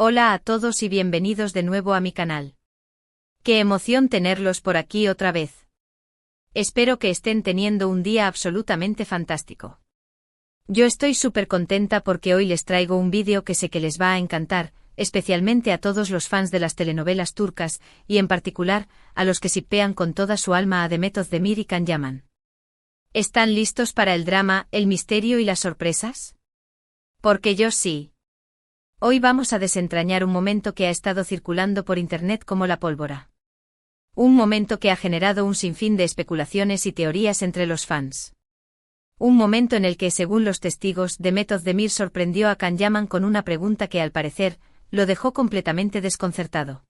Hola a todos y bienvenidos de nuevo a mi canal. Qué emoción tenerlos por aquí otra vez. Espero que estén teniendo un día absolutamente fantástico. Yo estoy súper contenta porque hoy les traigo un vídeo que sé que les va a encantar, especialmente a todos los fans de las telenovelas turcas, y en particular, a los que shippean con toda su alma a Demet Özdemir y Can Yaman. ¿Están listos para el drama, el misterio y las sorpresas? Porque yo sí. Hoy vamos a desentrañar un momento que ha estado circulando por internet como la pólvora. Un momento que ha generado un sinfín de especulaciones y teorías entre los fans. Un momento en el que, según los testigos, Demet Özdemir sorprendió a Can Yaman con una pregunta que al parecer, lo dejó completamente desconcertado.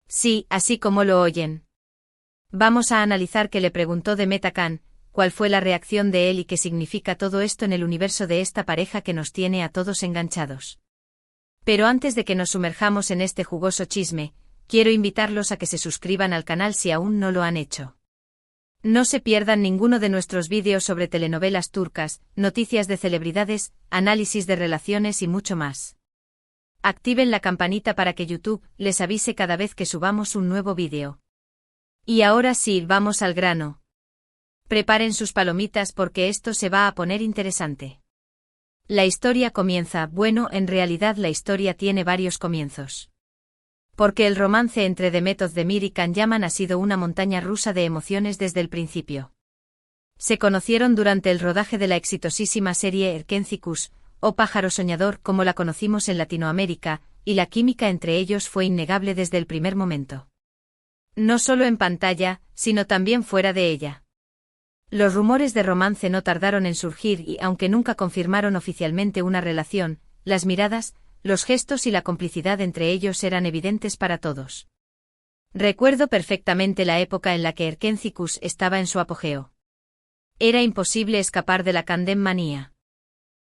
Sí, así como lo oyen. Vamos a analizar qué le preguntó Demet a Can, cuál fue la reacción de él y qué significa todo esto en el universo de esta pareja que nos tiene a todos enganchados. Pero antes de que nos sumerjamos en este jugoso chisme, quiero invitarlos a que se suscriban al canal si aún no lo han hecho. No se pierdan ninguno de nuestros vídeos sobre telenovelas turcas, noticias de celebridades, análisis de relaciones y mucho más. Activen la campanita para que YouTube les avise cada vez que subamos un nuevo vídeo. Y ahora sí, vamos al grano. Preparen sus palomitas porque esto se va a poner interesante. La historia comienza, bueno, en realidad la historia tiene varios comienzos. Porque el romance entre Demet Özdemir y Can Yaman ha sido una montaña rusa de emociones desde el principio. Se conocieron durante el rodaje de la exitosísima serie Erkenci Kuş, o Pájaro Soñador como la conocimos en Latinoamérica, y la química entre ellos fue innegable desde el primer momento. No solo en pantalla, sino también fuera de ella. Los rumores de romance no tardaron en surgir y aunque nunca confirmaron oficialmente una relación, las miradas, los gestos y la complicidad entre ellos eran evidentes para todos. Recuerdo perfectamente la época en la que Erkenci Kuş estaba en su apogeo. Era imposible escapar de la Kandem manía.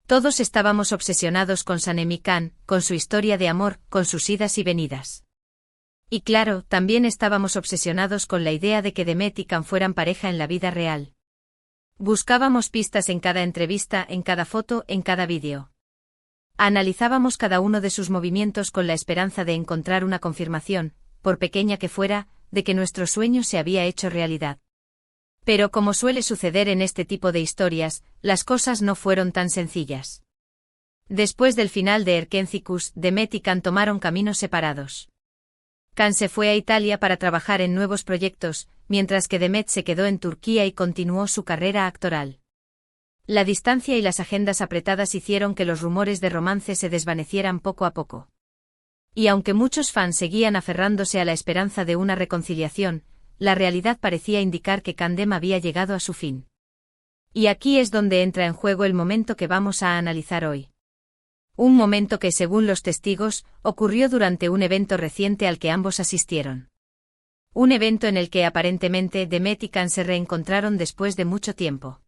Todos estábamos obsesionados con Sanem y Can, con su historia de amor, con sus idas y venidas. Y claro, también estábamos obsesionados con la idea de que Demet y Can fueran pareja en la vida real. Buscábamos pistas en cada entrevista, en cada foto, en cada vídeo. Analizábamos cada uno de sus movimientos con la esperanza de encontrar una confirmación, por pequeña que fuera, de que nuestro sueño se había hecho realidad. Pero como suele suceder en este tipo de historias, las cosas no fueron tan sencillas. Después del final de Erkenci Kuş, Demet y Can tomaron caminos separados. Can se fue a Italia para trabajar en nuevos proyectos, mientras que Demet se quedó en Turquía y continuó su carrera actoral. La distancia y las agendas apretadas hicieron que los rumores de romance se desvanecieran poco a poco. Y aunque muchos fans seguían aferrándose a la esperanza de una reconciliación, la realidad parecía indicar que Kandem había llegado a su fin. Y aquí es donde entra en juego el momento que vamos a analizar hoy. Un momento que, según los testigos, ocurrió durante un evento reciente al que ambos asistieron. Un evento en el que aparentemente Demet y Can se reencontraron después de mucho tiempo.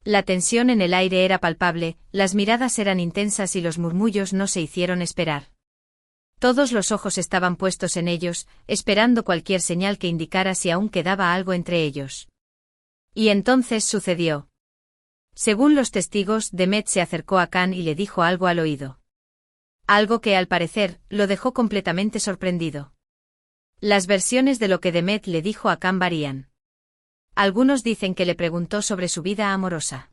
La tensión en el aire era palpable, las miradas eran intensas y los murmullos no se hicieron esperar. Todos los ojos estaban puestos en ellos, esperando cualquier señal que indicara si aún quedaba algo entre ellos. Y entonces sucedió. Según los testigos, Demet se acercó a Can y le dijo algo al oído. Algo que, al parecer, lo dejó completamente sorprendido. Las versiones de lo que Demet le dijo a Can varían. Algunos dicen que le preguntó sobre su vida amorosa.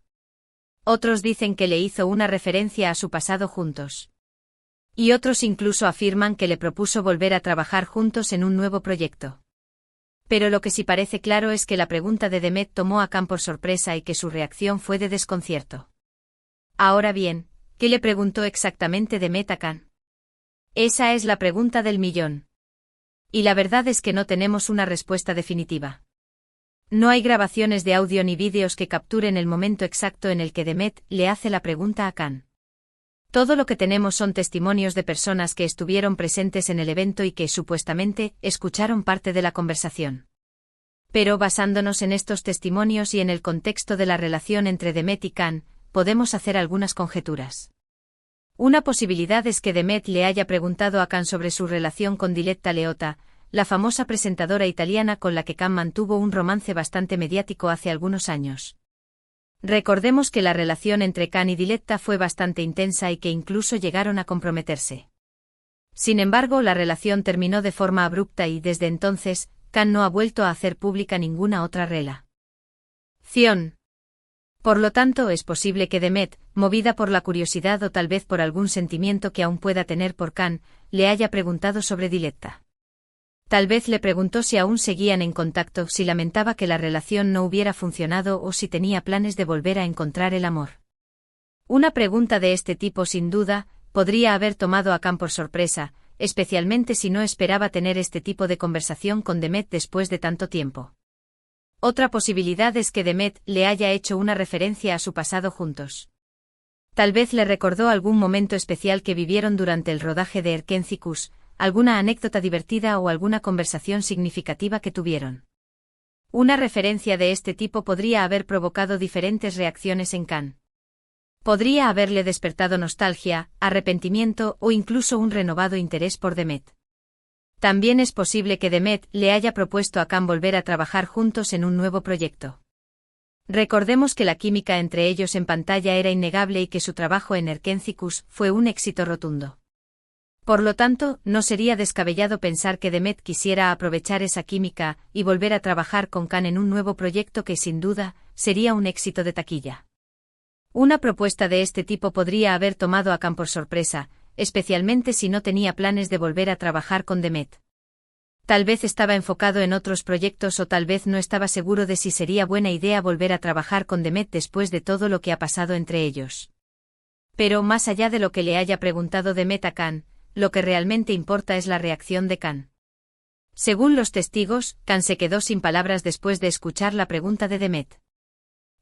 Otros dicen que le hizo una referencia a su pasado juntos. Y otros incluso afirman que le propuso volver a trabajar juntos en un nuevo proyecto. Pero lo que sí parece claro es que la pregunta de Demet tomó a Can por sorpresa y que su reacción fue de desconcierto. Ahora bien, ¿qué le preguntó exactamente Demet a Can? Esa es la pregunta del millón. Y la verdad es que no tenemos una respuesta definitiva. No hay grabaciones de audio ni vídeos que capturen el momento exacto en el que Demet le hace la pregunta a Can. Todo lo que tenemos son testimonios de personas que estuvieron presentes en el evento y que, supuestamente, escucharon parte de la conversación. Pero basándonos en estos testimonios y en el contexto de la relación entre Demet y Can, podemos hacer algunas conjeturas. Una posibilidad es que Demet le haya preguntado a Can sobre su relación con Diletta Leotta, la famosa presentadora italiana con la que Can mantuvo un romance bastante mediático hace algunos años. Recordemos que la relación entre Can y Diletta fue bastante intensa y que incluso llegaron a comprometerse. Sin embargo, la relación terminó de forma abrupta y desde entonces, Khan no ha vuelto a hacer pública ninguna otra relación. Por lo tanto, es posible que Demet, movida por la curiosidad o tal vez por algún sentimiento que aún pueda tener por Khan, le haya preguntado sobre Diletta. Tal vez le preguntó si aún seguían en contacto, si lamentaba que la relación no hubiera funcionado o si tenía planes de volver a encontrar el amor. Una pregunta de este tipo, sin duda, podría haber tomado a Khan por sorpresa, especialmente si no esperaba tener este tipo de conversación con Demet después de tanto tiempo. Otra posibilidad es que Demet le haya hecho una referencia a su pasado juntos. Tal vez le recordó algún momento especial que vivieron durante el rodaje de Erkencicus, alguna anécdota divertida o alguna conversación significativa que tuvieron. Una referencia de este tipo podría haber provocado diferentes reacciones en Khan. Podría haberle despertado nostalgia, arrepentimiento o incluso un renovado interés por Demet. También es posible que Demet le haya propuesto a Khan volver a trabajar juntos en un nuevo proyecto. Recordemos que la química entre ellos en pantalla era innegable y que su trabajo en Erkencicus fue un éxito rotundo. Por lo tanto, no sería descabellado pensar que Demet quisiera aprovechar esa química y volver a trabajar con Khan en un nuevo proyecto que sin duda sería un éxito de taquilla. Una propuesta de este tipo podría haber tomado a Khan por sorpresa, especialmente si no tenía planes de volver a trabajar con Demet. Tal vez estaba enfocado en otros proyectos o tal vez no estaba seguro de si sería buena idea volver a trabajar con Demet después de todo lo que ha pasado entre ellos. Pero más allá de lo que le haya preguntado Demet a Khan, lo que realmente importa es la reacción de Khan. Según los testigos, Khan se quedó sin palabras después de escuchar la pregunta de Demet.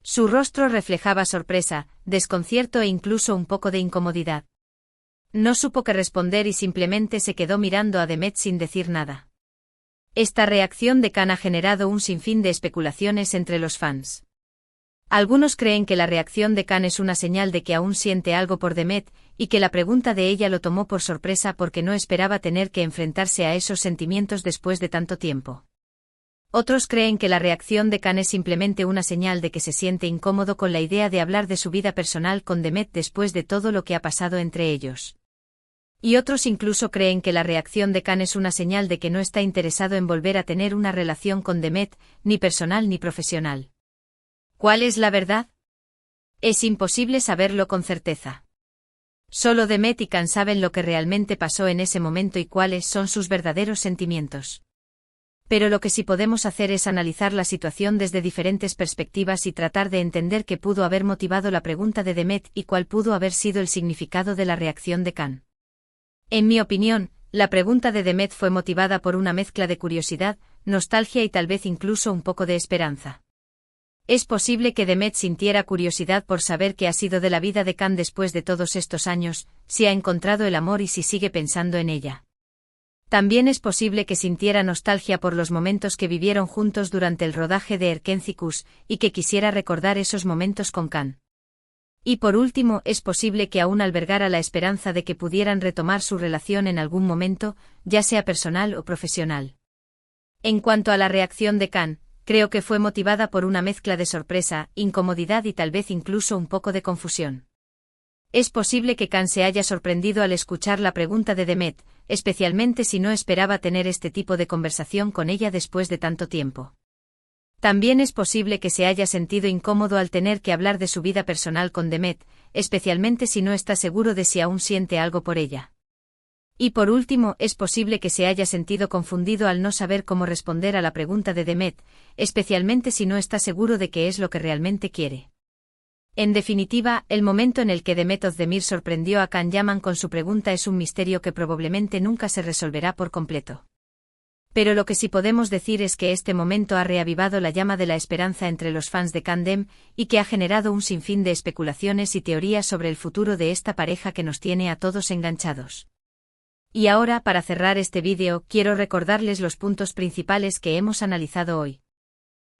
Su rostro reflejaba sorpresa, desconcierto e incluso un poco de incomodidad. No supo qué responder y simplemente se quedó mirando a Demet sin decir nada. Esta reacción de Khan ha generado un sinfín de especulaciones entre los fans. Algunos creen que la reacción de Khan es una señal de que aún siente algo por Demet, y que la pregunta de ella lo tomó por sorpresa porque no esperaba tener que enfrentarse a esos sentimientos después de tanto tiempo. Otros creen que la reacción de Khan es simplemente una señal de que se siente incómodo con la idea de hablar de su vida personal con Demet después de todo lo que ha pasado entre ellos. Y otros incluso creen que la reacción de Khan es una señal de que no está interesado en volver a tener una relación con Demet, ni personal ni profesional. ¿Cuál es la verdad? Es imposible saberlo con certeza. Solo Demet y Khan saben lo que realmente pasó en ese momento y cuáles son sus verdaderos sentimientos. Pero lo que sí podemos hacer es analizar la situación desde diferentes perspectivas y tratar de entender qué pudo haber motivado la pregunta de Demet y cuál pudo haber sido el significado de la reacción de Khan. En mi opinión, la pregunta de Demet fue motivada por una mezcla de curiosidad, nostalgia y tal vez incluso un poco de esperanza. Es posible que Demet sintiera curiosidad por saber qué ha sido de la vida de Khan después de todos estos años, si ha encontrado el amor y si sigue pensando en ella. También es posible que sintiera nostalgia por los momentos que vivieron juntos durante el rodaje de Erkencicus, y que quisiera recordar esos momentos con Khan. Y por último, es posible que aún albergara la esperanza de que pudieran retomar su relación en algún momento, ya sea personal o profesional. En cuanto a la reacción de Khan, creo que fue motivada por una mezcla de sorpresa, incomodidad y tal vez incluso un poco de confusión. Es posible que Khan se haya sorprendido al escuchar la pregunta de Demet, especialmente si no esperaba tener este tipo de conversación con ella después de tanto tiempo. También es posible que se haya sentido incómodo al tener que hablar de su vida personal con Demet, especialmente si no está seguro de si aún siente algo por ella. Y por último, es posible que se haya sentido confundido al no saber cómo responder a la pregunta de Demet, especialmente si no está seguro de qué es lo que realmente quiere. En definitiva, el momento en el que Demet Özdemir sorprendió a Can Yaman con su pregunta es un misterio que probablemente nunca se resolverá por completo. Pero lo que sí podemos decir es que este momento ha reavivado la llama de la esperanza entre los fans de Kandem, y que ha generado un sinfín de especulaciones y teorías sobre el futuro de esta pareja que nos tiene a todos enganchados. Y ahora, para cerrar este vídeo, quiero recordarles los puntos principales que hemos analizado hoy.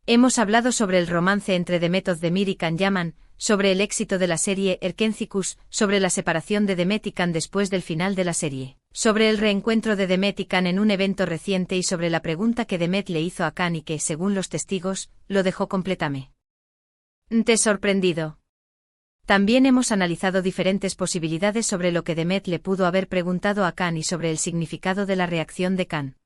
Hemos hablado sobre el romance entre Demet Özdemir y Can Yaman, sobre el éxito de la serie Erkencicus, sobre la separación de Demet y Can después del final de la serie, sobre el reencuentro de Demet y Can en un evento reciente y sobre la pregunta que Demet le hizo a Can y que, según los testigos, lo dejó completamente sorprendido. También hemos analizado diferentes posibilidades sobre lo que Demet le pudo haber preguntado a Khan y sobre el significado de la reacción de Khan.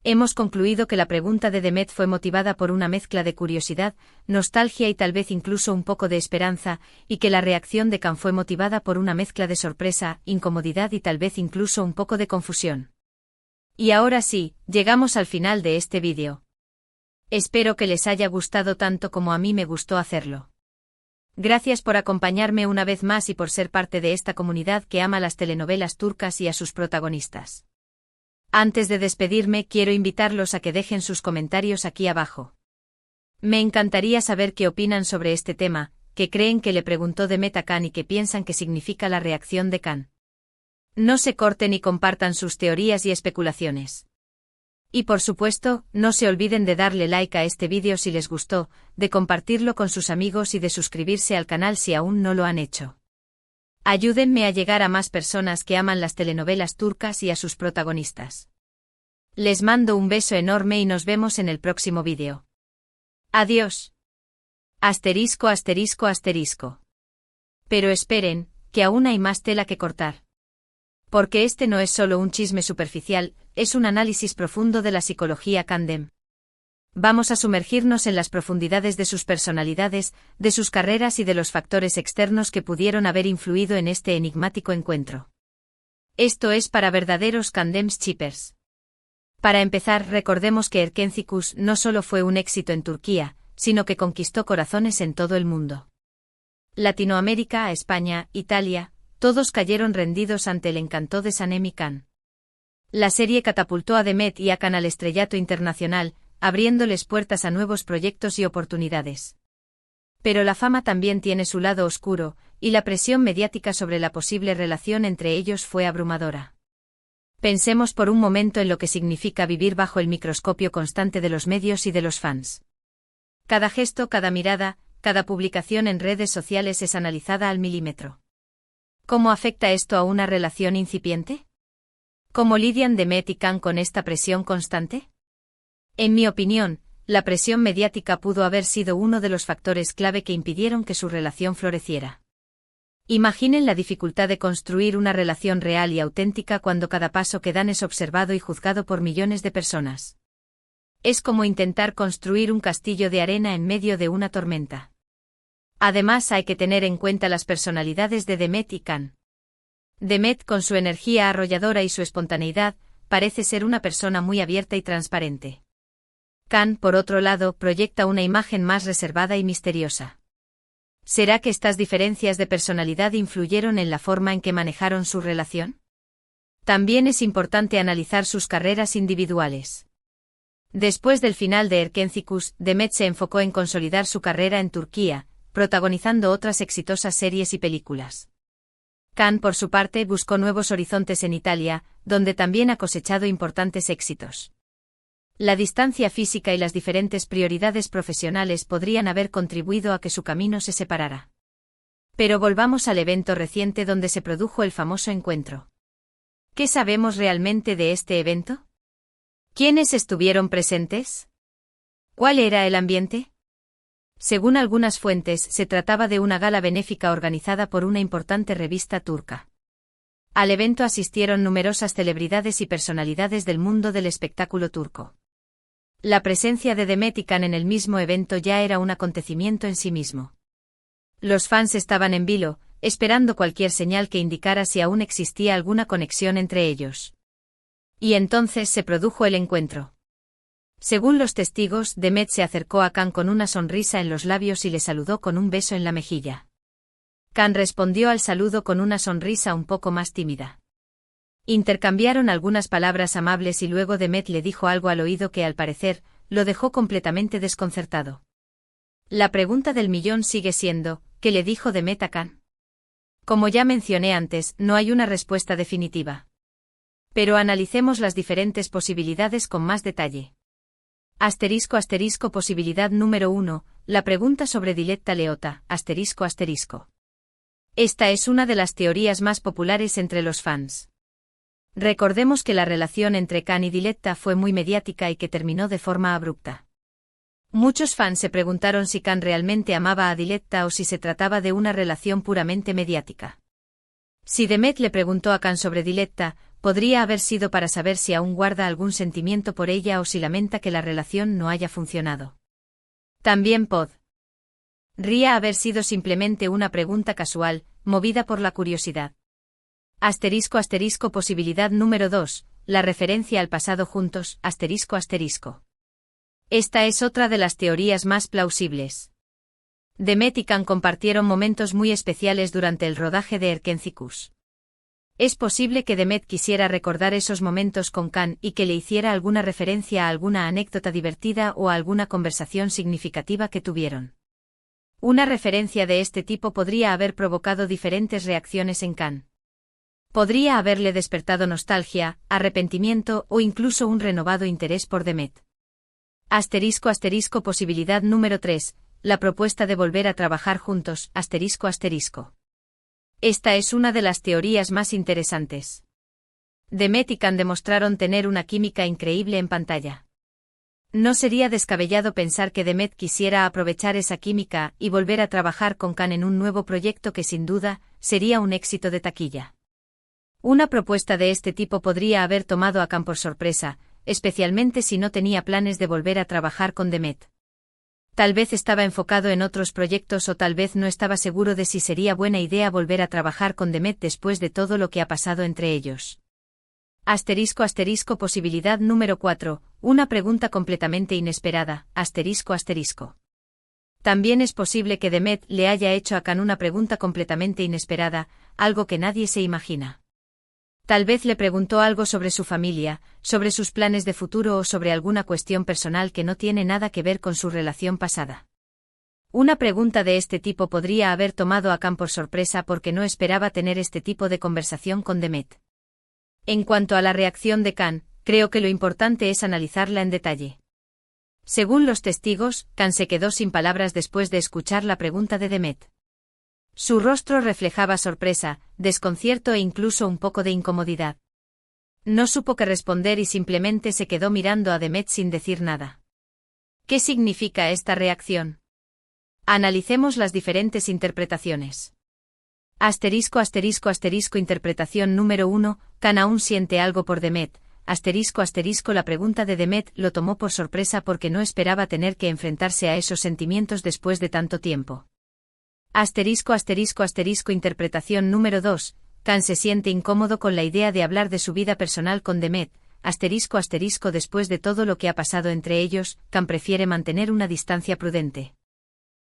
Hemos concluido que la pregunta de Demet fue motivada por una mezcla de curiosidad, nostalgia y tal vez incluso un poco de esperanza, y que la reacción de Khan fue motivada por una mezcla de sorpresa, incomodidad y tal vez incluso un poco de confusión. Y ahora sí, llegamos al final de este vídeo. Espero que les haya gustado tanto como a mí me gustó hacerlo. Gracias por acompañarme una vez más y por ser parte de esta comunidad que ama las telenovelas turcas y a sus protagonistas. Antes de despedirme, quiero invitarlos a que dejen sus comentarios aquí abajo. Me encantaría saber qué opinan sobre este tema, qué creen que le preguntó Demet a Khan y qué piensan que significa la reacción de Khan. No se corten y compartan sus teorías y especulaciones. Y por supuesto, no se olviden de darle like a este vídeo si les gustó, de compartirlo con sus amigos y de suscribirse al canal si aún no lo han hecho. Ayúdenme a llegar a más personas que aman las telenovelas turcas y a sus protagonistas. Les mando un beso enorme y nos vemos en el próximo vídeo. Adiós. Asterisco asterisco asterisco. Pero esperen, que aún hay más tela que cortar. Porque este no es solo un chisme superficial, es un análisis profundo de la psicología Kandem. Vamos a sumergirnos en las profundidades de sus personalidades, de sus carreras y de los factores externos que pudieron haber influido en este enigmático encuentro. Esto es para verdaderos Kandem's Shippers. Para empezar, recordemos que Erkencikus no solo fue un éxito en Turquía, sino que conquistó corazones en todo el mundo. Latinoamérica, España, Italia, todos cayeron rendidos ante el encanto de Sanem y Khan. La serie catapultó a Demet y a Khan al estrellato internacional, abriéndoles puertas a nuevos proyectos y oportunidades. Pero la fama también tiene su lado oscuro, y la presión mediática sobre la posible relación entre ellos fue abrumadora. Pensemos por un momento en lo que significa vivir bajo el microscopio constante de los medios y de los fans. Cada gesto, cada mirada, cada publicación en redes sociales es analizada al milímetro. ¿Cómo afecta esto a una relación incipiente? ¿Cómo lidian Demet y Khan con esta presión constante? En mi opinión, la presión mediática pudo haber sido uno de los factores clave que impidieron que su relación floreciera. Imaginen la dificultad de construir una relación real y auténtica cuando cada paso que dan es observado y juzgado por millones de personas. Es como intentar construir un castillo de arena en medio de una tormenta. Además, hay que tener en cuenta las personalidades de Demet y Khan. Demet, con su energía arrolladora y su espontaneidad, parece ser una persona muy abierta y transparente. Khan, por otro lado, proyecta una imagen más reservada y misteriosa. ¿Será que estas diferencias de personalidad influyeron en la forma en que manejaron su relación? También es importante analizar sus carreras individuales. Después del final de Erkencikus, Demet se enfocó en consolidar su carrera en Turquía, protagonizando otras exitosas series y películas. Khan, por su parte, buscó nuevos horizontes en Italia, donde también ha cosechado importantes éxitos. La distancia física y las diferentes prioridades profesionales podrían haber contribuido a que su camino se separara. Pero volvamos al evento reciente donde se produjo el famoso encuentro. ¿Qué sabemos realmente de este evento? ¿Quiénes estuvieron presentes? ¿Cuál era el ambiente? Según algunas fuentes, se trataba de una gala benéfica organizada por una importante revista turca. Al evento asistieron numerosas celebridades y personalidades del mundo del espectáculo turco. La presencia de Demet y Khan en el mismo evento ya era un acontecimiento en sí mismo. Los fans estaban en vilo, esperando cualquier señal que indicara si aún existía alguna conexión entre ellos. Y entonces se produjo el encuentro. Según los testigos, Demet se acercó a Khan con una sonrisa en los labios y le saludó con un beso en la mejilla. Khan respondió al saludo con una sonrisa un poco más tímida. Intercambiaron algunas palabras amables y luego Demet le dijo algo al oído que, al parecer, lo dejó completamente desconcertado. La pregunta del millón sigue siendo, ¿qué le dijo Demet a Khan? Como ya mencioné antes, no hay una respuesta definitiva. Pero analicemos las diferentes posibilidades con más detalle. Asterisco asterisco posibilidad número 1, la pregunta sobre Diletta Leotta, asterisco asterisco. Esta es una de las teorías más populares entre los fans. Recordemos que la relación entre Khan y Diletta fue muy mediática y que terminó de forma abrupta. Muchos fans se preguntaron si Can realmente amaba a Diletta o si se trataba de una relación puramente mediática. Si Demet le preguntó a Can sobre Diletta, podría haber sido para saber si aún guarda algún sentimiento por ella o si lamenta que la relación no haya funcionado. También podría haber sido simplemente una pregunta casual, movida por la curiosidad. *** Posibilidad número 2, la referencia al pasado juntos, ***. Esta es otra de las teorías más plausibles. Demet y Can compartieron momentos muy especiales durante el rodaje de Erkencicus. Es posible que Demet quisiera recordar esos momentos con Can y que le hiciera alguna referencia a alguna anécdota divertida o a alguna conversación significativa que tuvieron. Una referencia de este tipo podría haber provocado diferentes reacciones en Can. Podría haberle despertado nostalgia, arrepentimiento o incluso un renovado interés por Demet. *** Posibilidad número 3, la propuesta de volver a trabajar juntos, ***. Esta es una de las teorías más interesantes. Demet y Can demostraron tener una química increíble en pantalla. No sería descabellado pensar que Demet quisiera aprovechar esa química y volver a trabajar con Can en un nuevo proyecto que sin duda sería un éxito de taquilla. Una propuesta de este tipo podría haber tomado a Can por sorpresa, especialmente si no tenía planes de volver a trabajar con Demet. Tal vez estaba enfocado en otros proyectos o tal vez no estaba seguro de si sería buena idea volver a trabajar con Demet después de todo lo que ha pasado entre ellos. *** Posibilidad número 4, una pregunta completamente inesperada, ***. También es posible que Demet le haya hecho a Can una pregunta completamente inesperada, algo que nadie se imagina. Tal vez le preguntó algo sobre su familia, sobre sus planes de futuro o sobre alguna cuestión personal que no tiene nada que ver con su relación pasada. Una pregunta de este tipo podría haber tomado a Can por sorpresa porque no esperaba tener este tipo de conversación con Demet. En cuanto a la reacción de Can, creo que lo importante es analizarla en detalle. Según los testigos, Can se quedó sin palabras después de escuchar la pregunta de Demet. Su rostro reflejaba sorpresa, desconcierto e incluso un poco de incomodidad. No supo qué responder y simplemente se quedó mirando a Demet sin decir nada. ¿Qué significa esta reacción? Analicemos las diferentes interpretaciones. ***. Interpretación número 1, Can aún siente algo por Demet. La pregunta de Demet lo tomó por sorpresa porque no esperaba tener que enfrentarse a esos sentimientos después de tanto tiempo. ***. Interpretación número 2, Can se siente incómodo con la idea de hablar de su vida personal con Demet. Después de todo lo que ha pasado entre ellos, Can prefiere mantener una distancia prudente.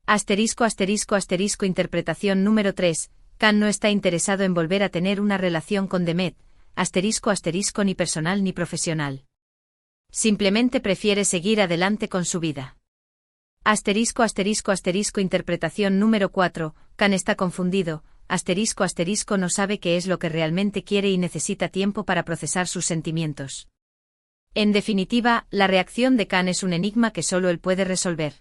***. Interpretación número 3, Can no está interesado en volver a tener una relación con Demet. Ni personal ni profesional. Simplemente prefiere seguir adelante con su vida. Interpretación número 4, Can está confundido, no sabe qué es lo que realmente quiere y necesita tiempo para procesar sus sentimientos. En definitiva, la reacción de Can es un enigma que solo él puede resolver.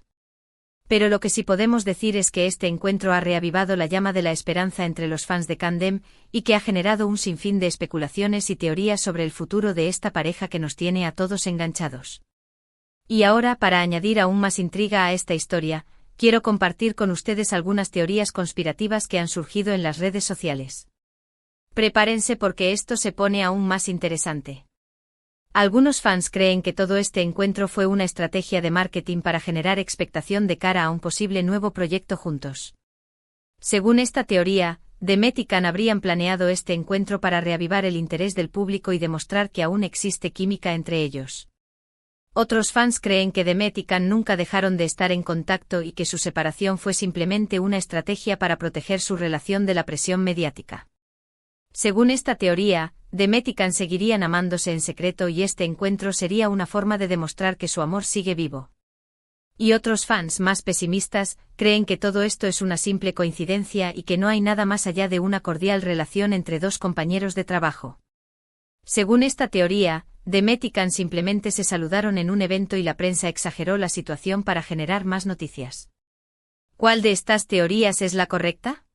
Pero lo que sí podemos decir es que este encuentro ha reavivado la llama de la esperanza entre los fans de Can y que ha generado un sinfín de especulaciones y teorías sobre el futuro de esta pareja que nos tiene a todos enganchados. Y ahora, para añadir aún más intriga a esta historia, quiero compartir con ustedes algunas teorías conspirativas que han surgido en las redes sociales. Prepárense porque esto se pone aún más interesante. Algunos fans creen que todo este encuentro fue una estrategia de marketing para generar expectación de cara a un posible nuevo proyecto juntos. Según esta teoría, Demet y Can habrían planeado este encuentro para reavivar el interés del público y demostrar que aún existe química entre ellos. Otros fans creen que Demet y Can nunca dejaron de estar en contacto y que su separación fue simplemente una estrategia para proteger su relación de la presión mediática. Según esta teoría, Demet y Can seguirían amándose en secreto y este encuentro sería una forma de demostrar que su amor sigue vivo. Y otros fans más pesimistas creen que todo esto es una simple coincidencia y que no hay nada más allá de una cordial relación entre dos compañeros de trabajo. Según esta teoría, Demet y Can simplemente se saludaron en un evento y la prensa exageró la situación para generar más noticias. ¿Cuál de estas teorías es la correcta?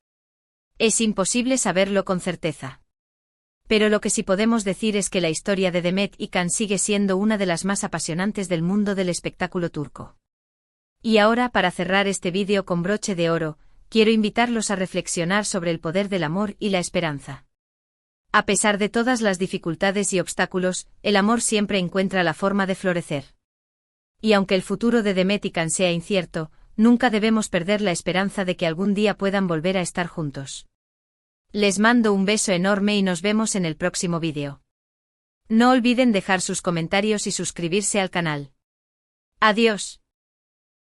Es imposible saberlo con certeza. Pero lo que sí podemos decir es que la historia de Demet y Can sigue siendo una de las más apasionantes del mundo del espectáculo turco. Y ahora, para cerrar este vídeo con broche de oro, quiero invitarlos a reflexionar sobre el poder del amor y la esperanza. A pesar de todas las dificultades y obstáculos, el amor siempre encuentra la forma de florecer. Y aunque el futuro de Demet y Can sea incierto, nunca debemos perder la esperanza de que algún día puedan volver a estar juntos. Les mando un beso enorme y nos vemos en el próximo vídeo. No olviden dejar sus comentarios y suscribirse al canal. Adiós.